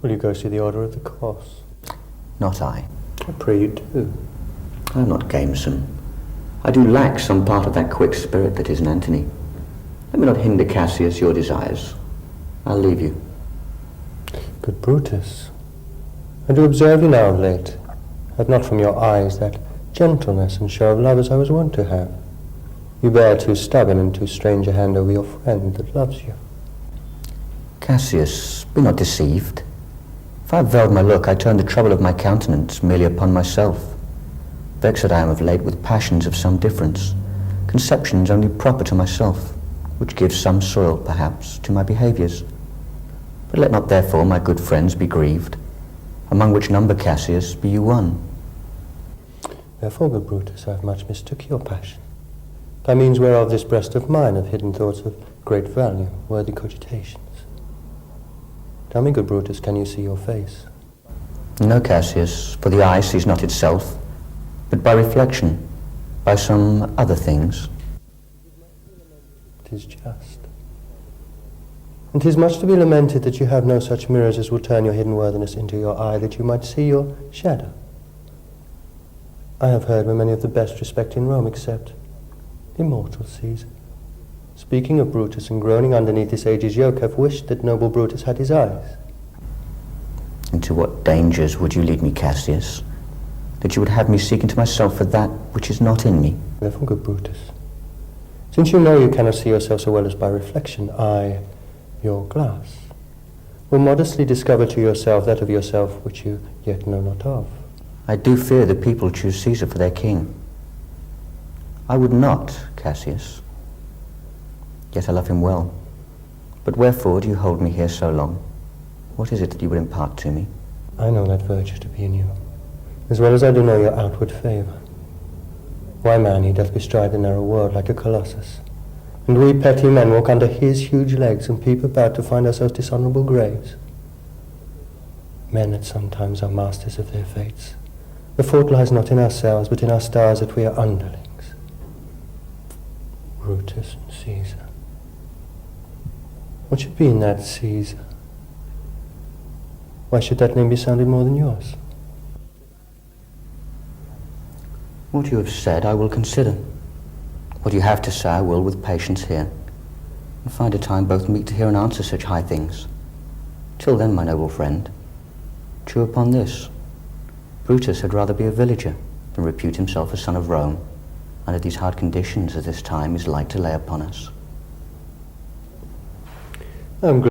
Will you go see the Order of the Cross? Not I. I pray you do. I am not gamesome. I do lack some part of that quick spirit that is in Antony. Let me not hinder, Cassius, your desires. I'll leave you. Good Brutus, I do observe you now of late, have not from your eyes that gentleness and show of love as I was wont to have. You bear too stubborn and too strange a hand over your friend that loves you. Cassius, be not deceived. If I veiled my look, I turned the trouble of my countenance merely upon myself. Vexed I am of late with passions of some difference, conceptions only proper to myself, which gives some soil, perhaps, to my behaviours. But let not therefore my good friends be grieved, among which number, Cassius, be you one. Therefore, good Brutus, I have much mistook your passion, by means whereof this breast of mine have hidden thoughts of great value, worthy cogitations. Tell me, good Brutus, can you see your face? No, Cassius, for the eye sees not itself, but by reflection, by some other things. 'Tis just. And 'tis much to be lamented that you have no such mirrors as will turn your hidden worthiness into your eye, that you might see your shadow. I have heard where many of the best respect in Rome, except the immortal Caesar, speaking of Brutus and groaning underneath this age's yoke, have wished that noble Brutus had his eyes. Into what dangers would you lead me, Cassius, that you would have me seek into myself for that which is not in me? Therefore, good Brutus, since you know you cannot see yourself so well as by reflection, I, your glass, will modestly discover to yourself that of yourself which you yet know not of. I do fear the people choose Caesar for their king. I would not, Cassius. Yet I love him well. But wherefore do you hold me here so long? What is it that you would impart to me? I know that virtue to be in you, as well as I do know your outward favour. Why, man, he doth bestride the narrow world like a colossus, and we petty men walk under his huge legs and peep about to find ourselves dishonourable graves. Men at sometimes are masters of their fates. The fault lies not in ourselves, but in our stars, that we are underlings. Brutus and Caesar. What should be in that Caesar? Why should that name be sounded more than yours? What you have said I will consider. What you have to say I will with patience hear, and find a time both meet to hear and answer such high things. Till then, my noble friend, chew upon this. Brutus had rather be a villager than repute himself a son of Rome, under these hard conditions as this time is like to lay upon us. I'm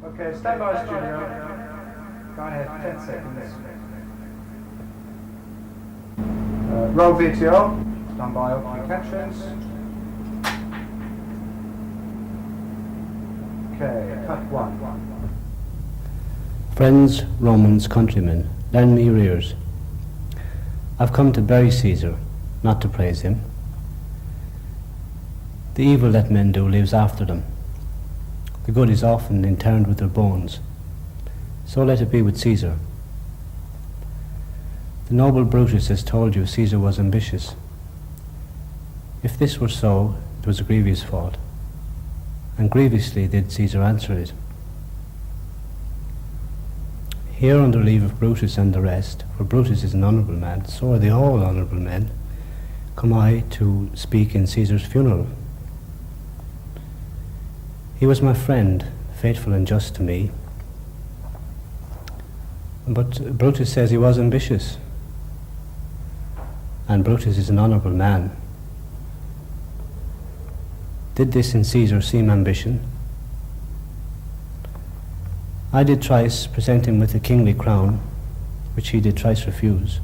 Okay, stand by, studio. Go ahead, 10 seconds. Roll VTR, done by Open Captions. Okay, cut 1. Friends, Romans, countrymen, lend me your ears. I've come to bury Caesar, not to praise him. The evil that men do lives after them. The good is often interred with their bones. So let it be with Caesar. The noble Brutus has told you Caesar was ambitious. If this were so, it was a grievous fault, and grievously did Caesar answer it. Here, under leave of Brutus and the rest, for Brutus is an honourable man, so are they all honourable men, come I to speak in Caesar's funeral. He was my friend, faithful and just to me, but Brutus says he was ambitious, and Brutus is an honourable man. Did this in Caesar seem ambition? I did thrice present him with a kingly crown, which he did thrice refuse.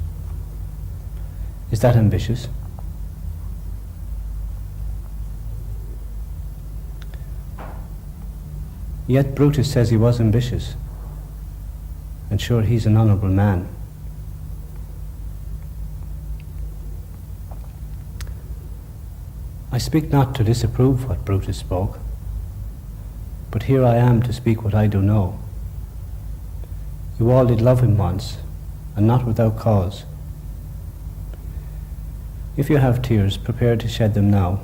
Is that ambitious? Yet Brutus says he was ambitious, and sure he's an honourable man. I speak not to disapprove what Brutus spoke, but here I am to speak what I do know. You all did love him once, and not without cause. If you have tears, prepare to shed them now.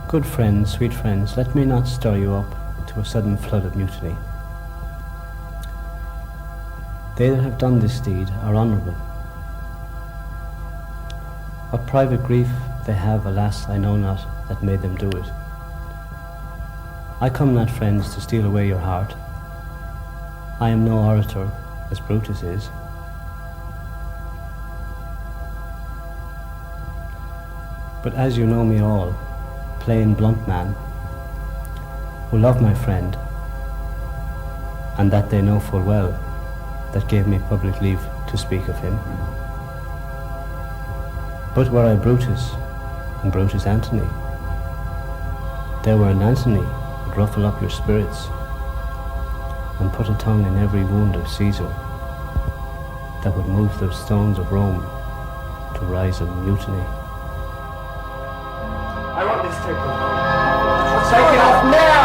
Good friends, sweet friends, let me not stir you up to a sudden flood of mutiny. They that have done this deed are honourable. What private grief they have, alas, I know not, that made them do it. I come not, friends, to steal away your heart. I am no orator, as Brutus is. But as you know me all, plain, blunt man, who love my friend, and that they know full well, that gave me public leave to speak of him. But were I Brutus, and Brutus Antony, there were an Antony would ruffle up your spirits, and put a tongue in every wound of Caesar, that would move the stones of Rome to rise in mutiny. I want this taken off. Take it off now!